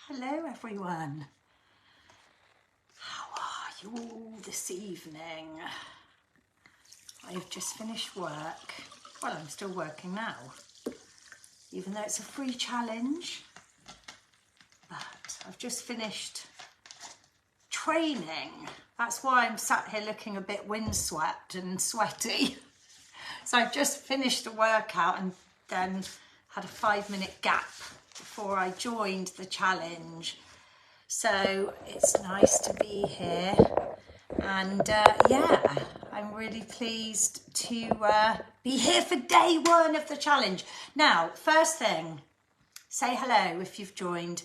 Hello everyone. How are you all this evening? I've just finished work. Well, I'm still working now, even though it's a free challenge. But I've just finished training. That's why I'm sat here looking a bit windswept and sweaty. So I've just finished a workout and then had a 5-minute gap before I joined the challenge. So it's nice to be here, and yeah, I'm really pleased to be here for day one of the challenge. Now, first thing, say hello if you've joined.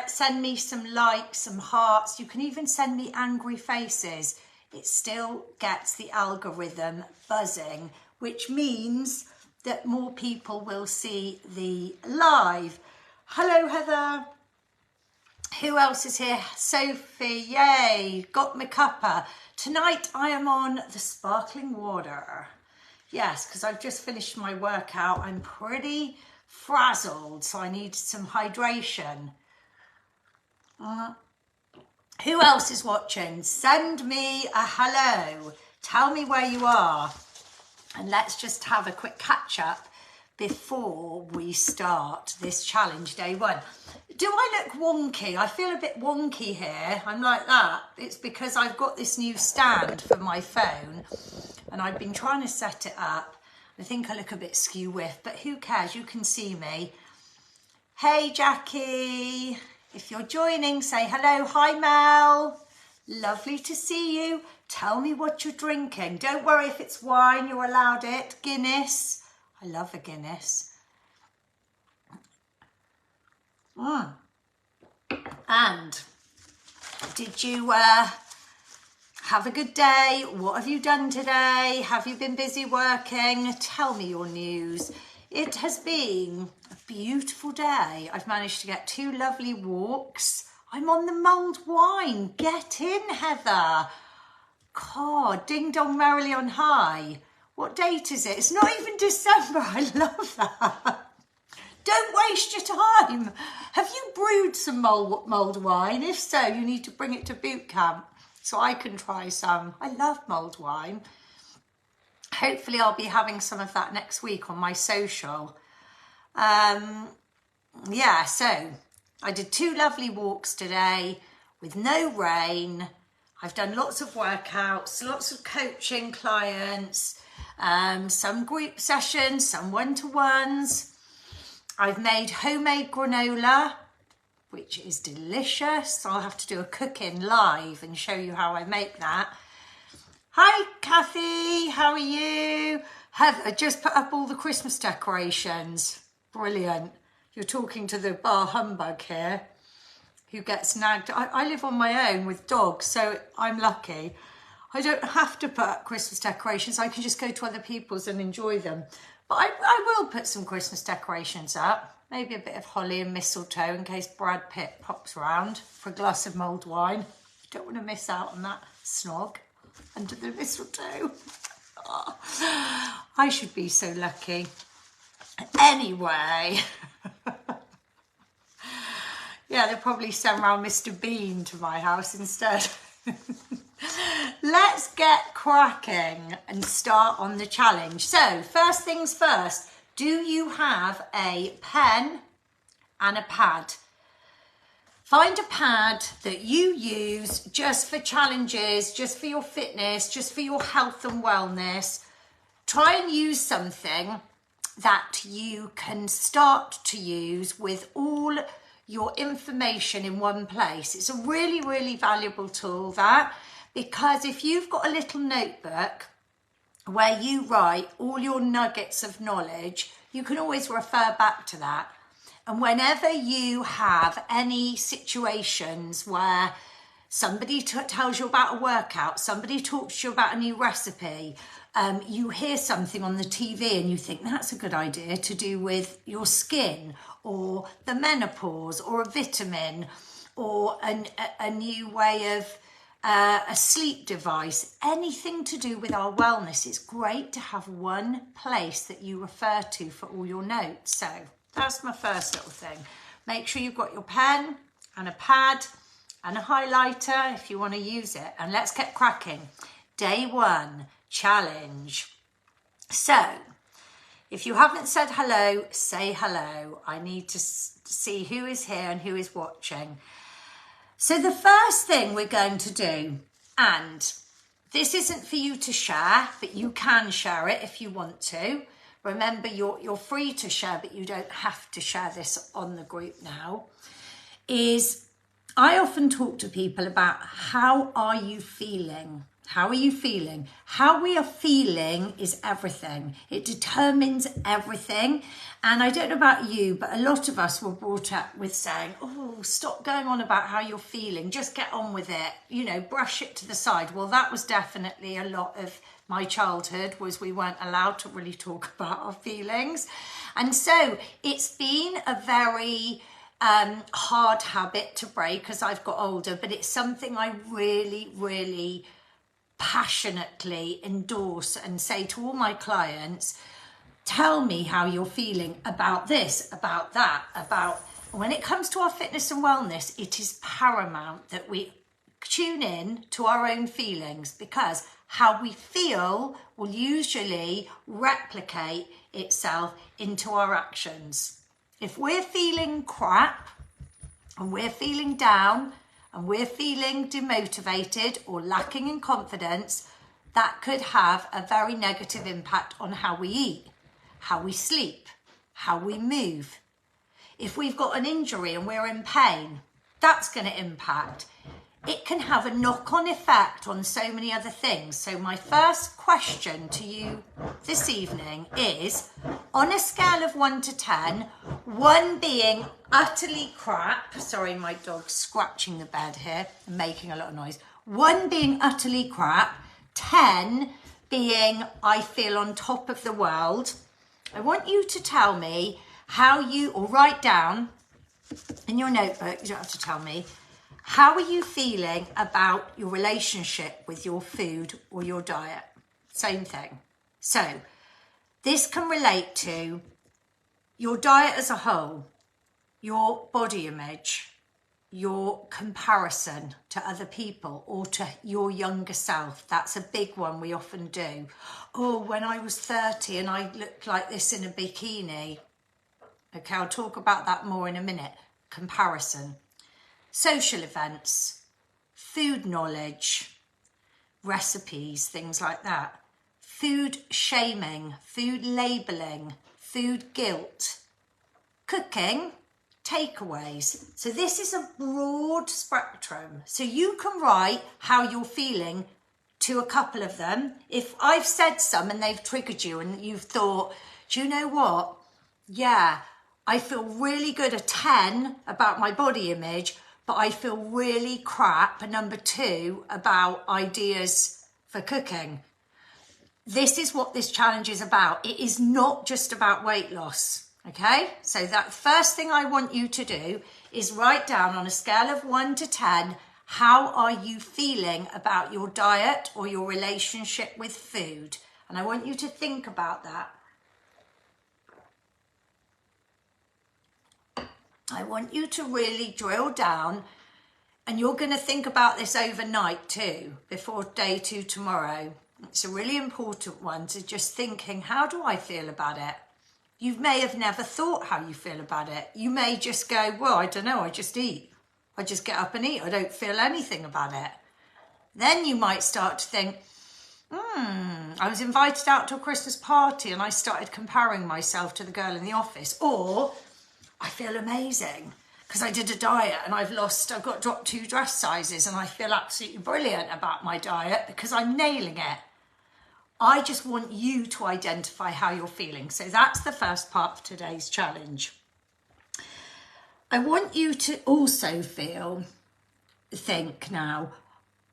Send me some likes, some hearts. You can even send me angry faces. It still gets the algorithm buzzing, which means that more people will see the live. Hello, Heather. Who else is here? Sophie, yay, got my cuppa. Tonight I am on the sparkling water. Yes, because I've just finished my workout. I'm pretty frazzled, so I need some hydration. Who else is watching? Send me a hello. Tell me where you are. And let's just have a quick catch up before we start this challenge, day one. Do I look wonky? I feel a bit wonky here. I'm like that. It's because I've got this new stand for my phone and I've been trying to set it up. I think I look a bit skew-whiff, but who cares? You can see me. Hey, Jackie. If you're joining, say hello. Hi, Mel. Lovely to see you. Tell me what you're drinking. Don't worry if it's wine, you're allowed it. Guinness. I love a Guinness. And did you have a good day? What have you done today? Have you been busy working? Tell me your news. It has been a beautiful day. I've managed to get 2 lovely walks. I'm on the mulled wine. Get in, Heather. God, ding dong merrily on high. What date is it? It's not even December. I love that. Don't waste your time. Have you brewed some mulled wine? If so, you need to bring it to boot camp so I can try some. I love mulled wine. Hopefully I'll be having some of that next week on my social. Yeah, so I did 2 lovely walks today with no rain. I've done lots of workouts, lots of coaching clients, some group sessions, some one-to-ones. I've made homemade granola, which is delicious. I'll have to do a cook-in live and show you how I make that. Hi, Kathy, how are you? Heather just put up all the Christmas decorations. Brilliant. You're talking to the bar humbug here, who gets nagged. I live on my own with dogs, so I'm lucky. I don't have to put up Christmas decorations. I can just go to other people's and enjoy them. But I will put some Christmas decorations up. Maybe a bit of holly and mistletoe in case Brad Pitt pops around for a glass of mulled wine. Don't want to miss out on that snog under the mistletoe. Oh, I should be so lucky. Anyway. Yeah, they'll probably send round Mr. Bean to my house instead. Let's get cracking and start on the challenge. So, first things first, do you have a pen and a pad? Find a pad that you use just for challenges, just for your fitness, just for your health and wellness. Try and use something that you can start to use with all your information in one place. It's a really, really valuable tool, that, because if you've got a little notebook where you write all your nuggets of knowledge, you can always refer back to that. And whenever you have any situations where somebody tells you about a workout, somebody talks to you about a new recipe, you hear something on the TV and you think that's a good idea to do with your skin or the menopause or a vitamin or a new way of a sleep device, anything to do with our wellness, it's great to have one place that you refer to for all your notes. So that's my first little thing. Make sure you've got your pen and a pad and a highlighter if you want to use it. And let's get cracking. Day 1 challenge. So, if you haven't said hello, say hello. I need to see who is here and who is watching. So the first thing we're going to do, and this isn't for you to share, but you can share it if you want to. Remember, you're free to share, but you don't have to share this on the group now, is I often talk to people about how are you feeling? How are you feeling? How we are feeling is everything. It determines everything. And I don't know about you, but a lot of us were brought up with saying, oh, stop going on about how you're feeling. Just get on with it. You know, brush it to the side. Well, that was definitely a lot of my childhood, was we weren't allowed to really talk about our feelings. And so it's been a very hard habit to break as I've got older, but it's something I really, really passionately endorse and say to all my clients, tell me how you're feeling about this, about that, about when it comes to our fitness and wellness, it is paramount that we tune in to our own feelings, because how we feel will usually replicate itself into our actions. If we're feeling crap and we're feeling down and we're feeling demotivated or lacking in confidence, that could have a very negative impact on how we eat, how we sleep, how we move. If we've got an injury and we're in pain, that's going to impact. It can have a knock-on effect on so many other things. So my first question to you this evening is, on a scale of 1 to 10, 1 being utterly crap, sorry, my dog's scratching the bed here and making a lot of noise, 1 being utterly crap, 10 being I feel on top of the world, I want you to tell me how you, or write down in your notebook, you don't have to tell me, how are you feeling about your relationship with your food or your diet? Same thing. So this can relate to your diet as a whole, your body image, your comparison to other people or to your younger self. That's a big one we often do. Oh, when I was 30 and I looked like this in a bikini. Okay, I'll talk about that more in a minute. Comparison. Social events, food knowledge, recipes, things like that. Food shaming, food labelling, food guilt, cooking, takeaways. So this is a broad spectrum. So you can write how you're feeling to a couple of them. If I've said some and they've triggered you and you've thought, do you know what? Yeah, I feel really good, a 10 about my body image, but I feel really crap, a number 2, about ideas for cooking. This is what this challenge is about. It is not just about weight loss, okay? So that first thing I want you to do is write down on a scale of 1 to 10, how are you feeling about your diet or your relationship with food? And I want you to think about that. I want you to really drill down, and you're going to think about this overnight too, before day 2 tomorrow. It's a really important one, to just thinking, how do I feel about it? You may have never thought how you feel about it. You may just go, well, I don't know, I just eat. I just get up and eat. I don't feel anything about it. Then you might start to think, I was invited out to a Christmas party and I started comparing myself to the girl in the office. Or I feel amazing because I did a diet and I've got dropped 2 dress sizes and I feel absolutely brilliant about my diet because I'm nailing it. I just want you to identify how you're feeling. So that's the first part of today's challenge. I want you to also think now,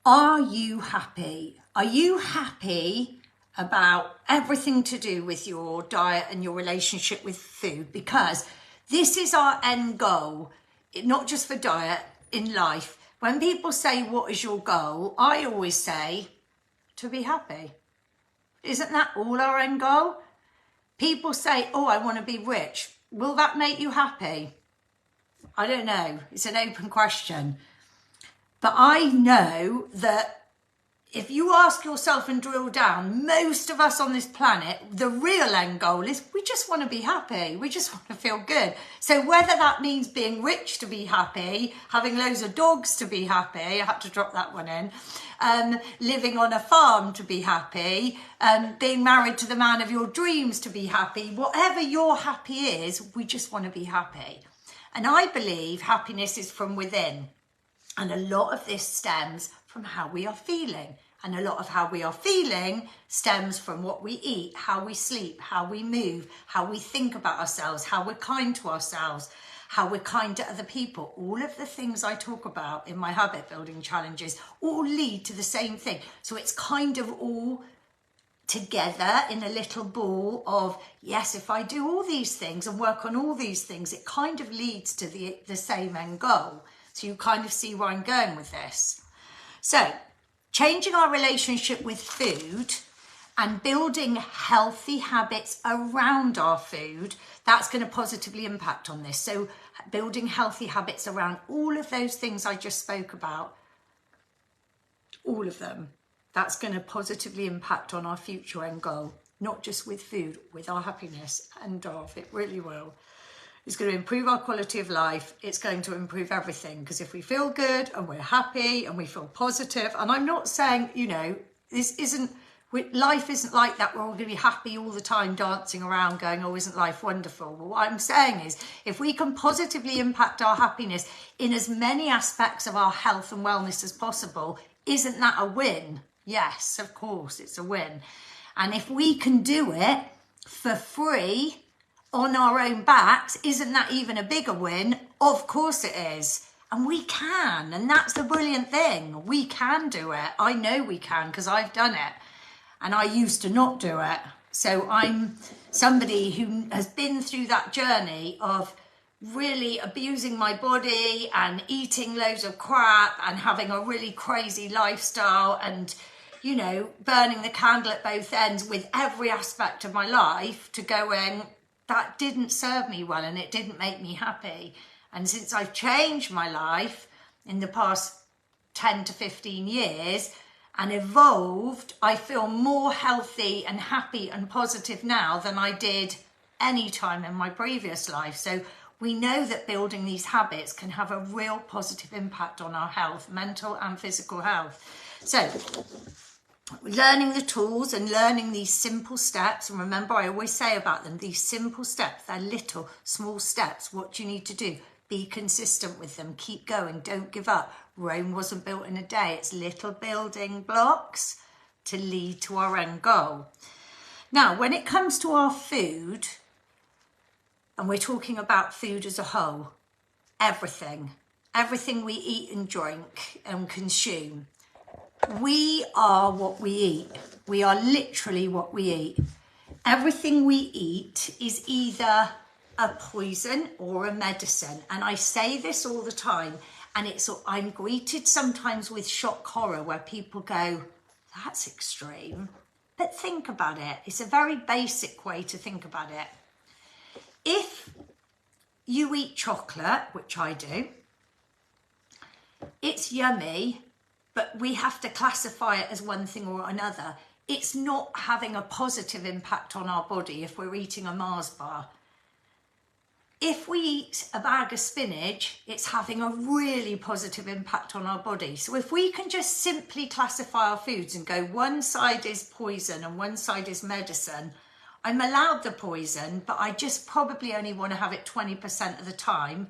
are you happy? Are you happy about everything to do with your diet and your relationship with food? Because this is our end goal, not just for diet, in life. When people say, what is your goal? I always say, to be happy. Isn't that all our end goal? People say, oh, I want to be rich. Will that make you happy? I don't know. It's an open question. But I know that if you ask yourself and drill down, most of us on this planet, the real end goal is we just want to be happy. We just want to feel good. So whether that means being rich to be happy, having loads of dogs to be happy, I had to drop that one in, living on a farm to be happy, being married to the man of your dreams to be happy, whatever your happy is, we just want to be happy. And I believe happiness is from within. And a lot of this stems from how we are feeling. And a lot of how we are feeling stems from what we eat, how we sleep, how we move, how we think about ourselves, how we're kind to ourselves, how we're kind to other people. All of the things I talk about in my habit building challenges all lead to the same thing. So it's kind of all together in a little ball of, yes, if I do all these things and work on all these things, it kind of leads to the same end goal. So you kind of see where I'm going with this. So changing our relationship with food and building healthy habits around our food, that's going to positively impact on this. So building healthy habits around all of those things I just spoke about, all of them, that's going to positively impact on our future end goal, not just with food, with our happiness, and it really will. It's going to improve our quality of life. It's going to improve everything, because if we feel good and we're happy and we feel positive, and I'm not saying, life isn't like that. We're all going to be happy all the time, dancing around going, oh, isn't life wonderful? Well, what I'm saying is, if we can positively impact our happiness in as many aspects of our health and wellness as possible, isn't that a win? Yes, of course, it's a win. And if we can do it for free, on our own backs, isn't that even a bigger win? Of course it is. And we can. And that's the brilliant thing. We can do it. I know we can, because I've done it. And I used to not do it. So I'm somebody who has been through that journey of really abusing my body and eating loads of crap and having a really crazy lifestyle and, burning the candle at both ends with every aspect of my life, to going, that didn't serve me well and it didn't make me happy. And since I've changed my life in the past 10 to 15 years and evolved, I feel more healthy and happy and positive now than I did any time in my previous life. So we know that building these habits can have a real positive impact on our health, mental and physical health. So learning the tools and learning these simple steps, and remember I always say about them, these simple steps, they're little small steps. What do you need to do? Be consistent with them, keep going, don't give up. Rome wasn't built in a day. It's little building blocks to lead to our end goal. Now, when it comes to our food, and we're talking about food as a whole, everything we eat and drink and consume, we are what we eat. We are literally what we eat. Everything we eat is either a poison or a medicine. And I say this all the time, and I'm greeted sometimes with shock horror where people go, that's extreme. But think about it. It's a very basic way to think about it. If you eat chocolate, which I do, it's yummy, but we have to classify it as one thing or another. It's not having a positive impact on our body if we're eating a Mars bar. If we eat a bag of spinach, it's having a really positive impact on our body. So if we can just simply classify our foods and go, one side is poison and one side is medicine, I'm allowed the poison, but I just probably only want to have it 20% of the time.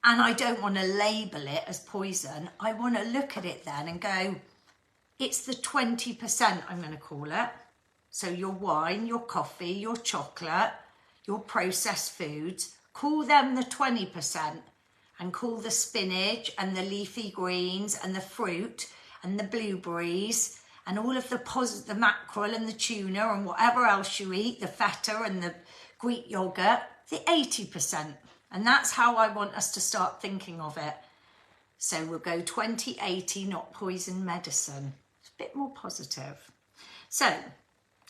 And I don't want to label it as poison. I want to look at it then and go, it's the 20%, I'm going to call it. So your wine, your coffee, your chocolate, your processed foods, call them the 20%, and call the spinach and the leafy greens and the fruit and the blueberries and all of the mackerel and the tuna and whatever else you eat, the feta and the Greek yogurt, the 80%. And that's how I want us to start thinking of it. So we'll go 20-80, not poison medicine. It's a bit more positive. So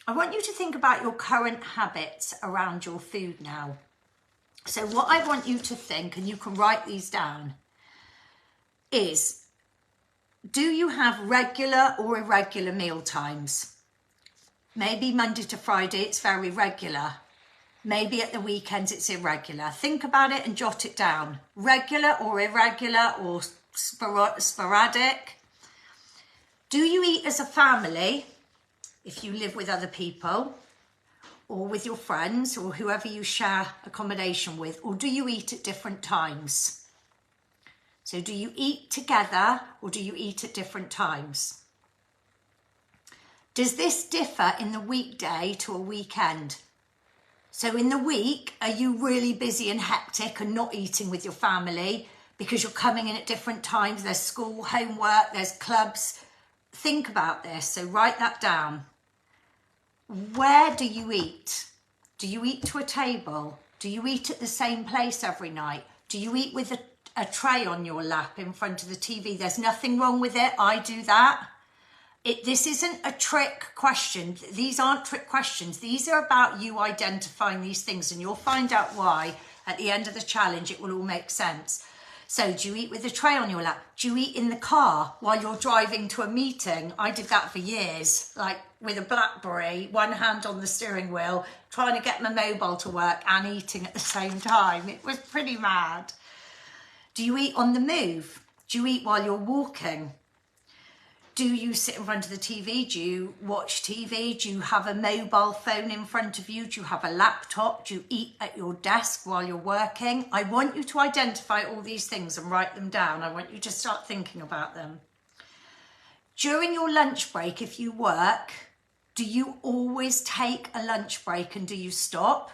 I want you to think about your current habits around your food now. So what I want you to think, and you can write these down, is do you have regular or irregular meal times? Maybe Monday to Friday it's very regular. Maybe at the weekends it's irregular. Think about it and jot it down. Regular or irregular or sporadic. Do you eat as a family if you live with other people or with your friends or whoever you share accommodation with, or do you eat at different times? So do you eat together or do you eat at different times? Does this differ in the weekday to a weekend? So in the week, are you really busy and hectic and not eating with your family because you're coming in at different times? There's school, homework, there's clubs. Think about this. So write that down. Where do you eat? Do you eat to a table? Do you eat at the same place every night? Do you eat with a tray on your lap in front of the TV? There's nothing wrong with it. I do that. This isn't a trick question. These aren't trick questions. These are about you identifying these things, and you'll find out why at the end of the challenge. It will all make sense. So do you eat with a tray on your lap? Do you eat in the car while you're driving to a meeting? I did that for years, like with a BlackBerry, one hand on the steering wheel, trying to get my mobile to work and eating at the same time. It was pretty mad. Do you eat on the move? Do you eat while you're walking? Do you sit in front of the TV? Do you watch TV? Do you have a mobile phone in front of you? Do you have a laptop? Do you eat at your desk while you're working? I want you to identify all these things and write them down. I want you to start thinking about them. During your lunch break, if you work, do you always take a lunch break and do you stop?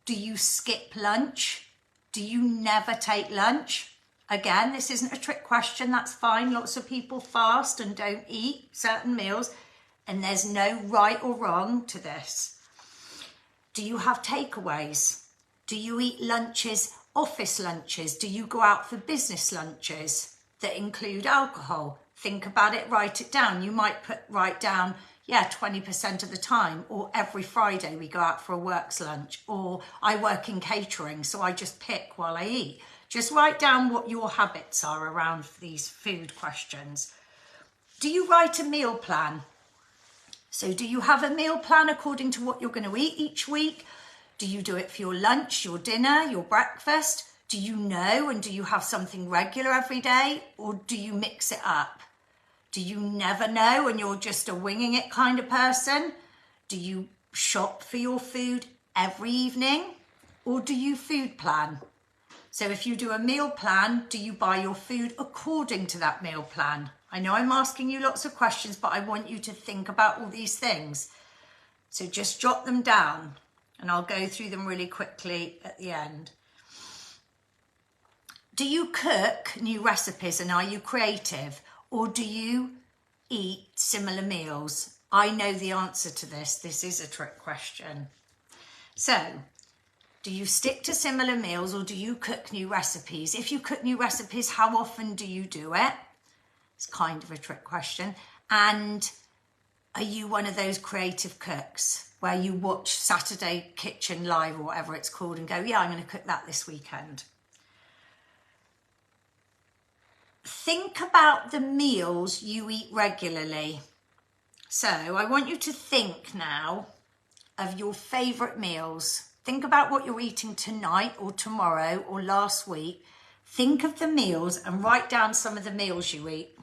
Do you skip lunch? Do you never take lunch? Again, this isn't a trick question, that's fine. Lots of people fast and don't eat certain meals, and there's no right or wrong to this. Do you have takeaways? Do you eat lunches, office lunches? Do you go out for business lunches that include alcohol? Think about it, write it down. You might write down, 20% of the time, or every Friday we go out for a works lunch, or I work in catering, so I just pick while I eat. Just write down what your habits are around these food questions. Do you write a meal plan? So do you have a meal plan according to what you're going to eat each week? Do you do it for your lunch, your dinner, your breakfast? Do you know, and do you have something regular every day, or do you mix it up? Do you never know and you're just a winging it kind of person? Do you shop for your food every evening, or do you food plan? So if you do a meal plan, do you buy your food according to that meal plan? I know I'm asking you lots of questions, but I want you to think about all these things. So just jot them down and I'll go through them really quickly at the end. Do you cook new recipes and are you creative, or do you eat similar meals? I know the answer to this. This is a trick question. So, do you stick to similar meals or do you cook new recipes? If you cook new recipes, how often do you do it? It's kind of a trick question. And are you one of those creative cooks where you watch Saturday Kitchen Live or whatever it's called and go, yeah, I'm going to cook that this weekend? Think about the meals you eat regularly. So I want you to think now of your favourite meals. Think about what you're eating tonight or tomorrow or last week. Think of the meals and write down some of the meals you eat.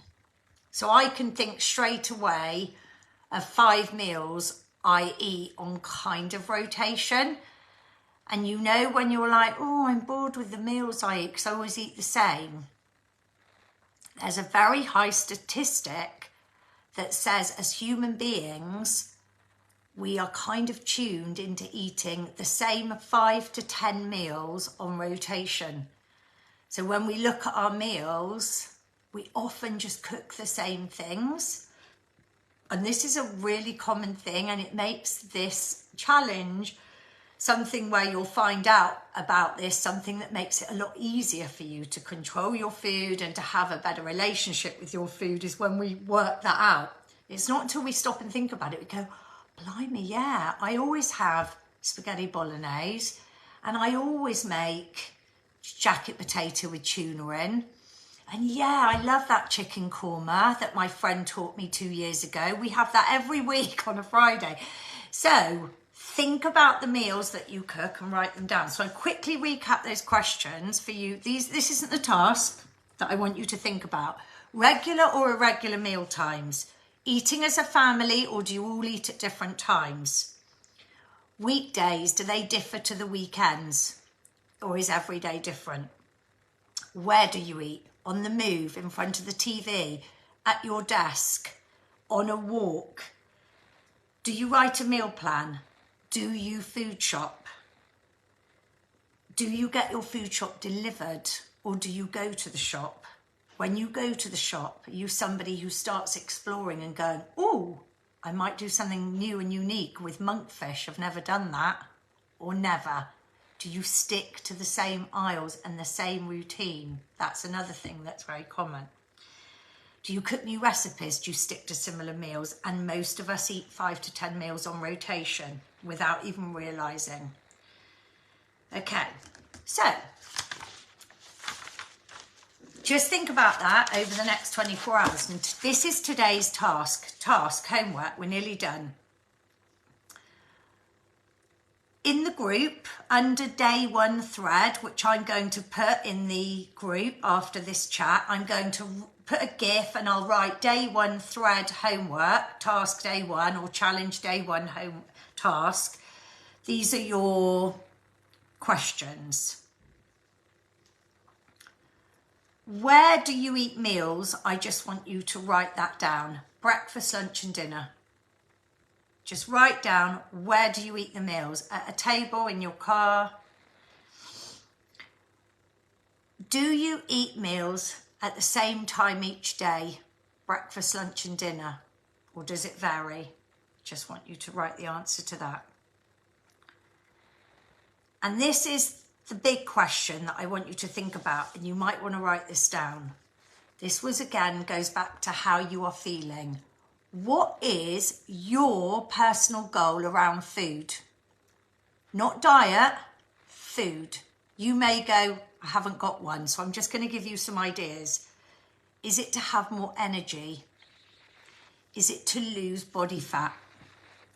So I can think straight away of 5 meals I eat on kind of rotation. And you know when you're like, oh, I'm bored with the meals I eat because I always eat the same. There's a very high statistic that says as human beings, we are kind of tuned into eating the same 5 to 10 meals on rotation. So when we look at our meals, we often just cook the same things. And this is a really common thing, and it makes this challenge something where you'll find out about this, something that makes it a lot easier for you to control your food and to have a better relationship with your food is when we work that out. It's not until we stop and think about it, we go, blimey, yeah, I always have spaghetti bolognese And I always make jacket potato with tuna in. And yeah, I love that chicken korma that my friend taught me 2 years ago. We have that every week on a Friday. So think about the meals that you cook and write them down. So I quickly recap those questions for you. This isn't the task that I want you to think about. Regular or irregular meal times. Eating as a family, or do you all eat at different times? Weekdays, do they differ to the weekends? Or is every day different? Where do you eat? On the move, in front of the TV, at your desk, on a walk? Do you write a meal plan? Do you food shop? Do you get your food shop delivered, or do you go to the shop? When you go to the shop, are you somebody who starts exploring and going, oh, I might do something new and unique with monkfish, I've never done that, or never? Do you stick to the same aisles and the same routine? That's another thing that's very common. Do you cook new recipes? Do you stick to similar meals? And most of us eat 5 to 10 meals on rotation without even realising. Okay, so just think about that over the next 24 hours. And this is today's task, homework. We're nearly done. In the group, under day 1 thread, which I'm going to put in the group after this chat, I'm going to put a GIF and I'll write day 1 thread homework, task day 1, or challenge day 1 home task. These are your questions. Where do you eat meals? I just want you to write that down. Breakfast, lunch and dinner. Just write down, where do you eat the meals? At a table, in your car? Do you eat meals at the same time each day? Breakfast, lunch and dinner? Or does it vary? Just want you to write the answer to that. And this is the big question that I want you to think about, and you might want to write this down. This again goes back to how you are feeling. What is your personal goal around food? Not diet, food. You may go, I haven't got one, so I'm just going to give you some ideas. Is it to have more energy? Is it to lose body fat?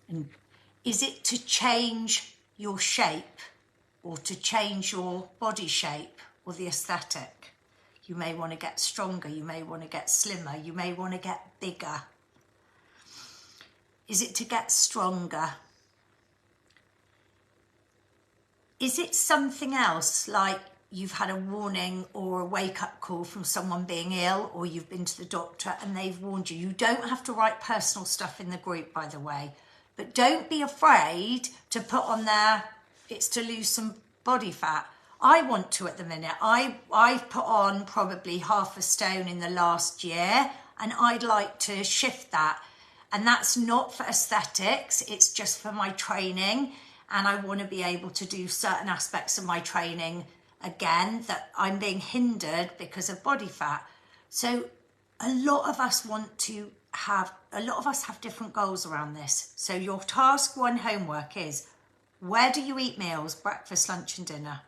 And is it to change your shape, or to change your body shape or the aesthetic? You may want to get stronger, you may want to get slimmer, you may want to get bigger. Is it to get stronger? Is it something else, like you've had a warning or a wake-up call from someone being ill, or you've been to the doctor and they've warned you? You don't have to write personal stuff in the group, by the way, but don't be afraid to put on there, it's to lose some body fat. I want to at the minute. I've put on probably 1/2 stone in the last year, and I'd like to shift that. And that's not for aesthetics, it's just for my training. And I want to be able to do certain aspects of my training again that I'm being hindered because of body fat. So a lot of us have different goals around this. So your task 1 homework is, where do you eat meals? Breakfast, lunch and dinner.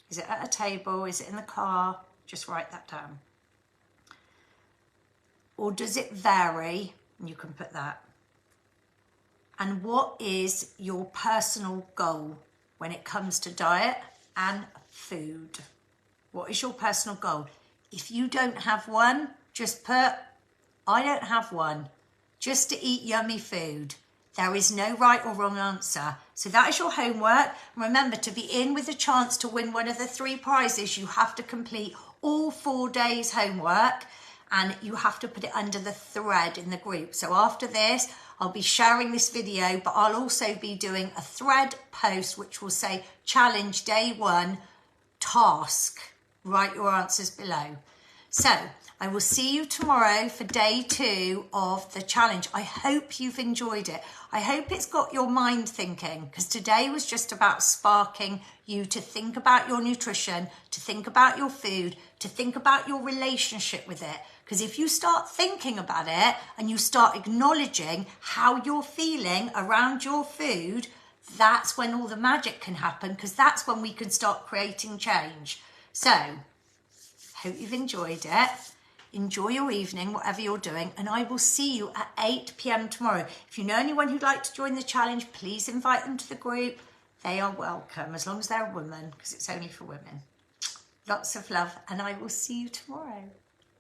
Is it at a table? Is it in the car? Just write that down. Or does it vary? And you can put that. And what is your personal goal when it comes to diet and food? What is your personal goal? If you don't have one, just put, I don't have one. Just to eat yummy food. There is no right or wrong answer. So that is your homework. Remember, to be in with a chance to win one of the 3 prizes, you have to complete all 4 days homework, and you have to put it under the thread in the group. So after this, I'll be sharing this video, but I'll also be doing a thread post which will say challenge day 1 task. Write your answers below. So I will see you tomorrow for day 2 of the challenge. I hope you've enjoyed it. I hope it's got your mind thinking, because today was just about sparking you to think about your nutrition, to think about your food, to think about your relationship with it. Because if you start thinking about it and you start acknowledging how you're feeling around your food, that's when all the magic can happen, because that's when we can start creating change. So, hope you've enjoyed it. Enjoy your evening, whatever you're doing, and I will see you at 8 p.m. tomorrow. If you know anyone who'd like to join the challenge, please invite them to the group. They are welcome, as long as they're a woman, because it's only for women. Lots of love, and I will see you tomorrow.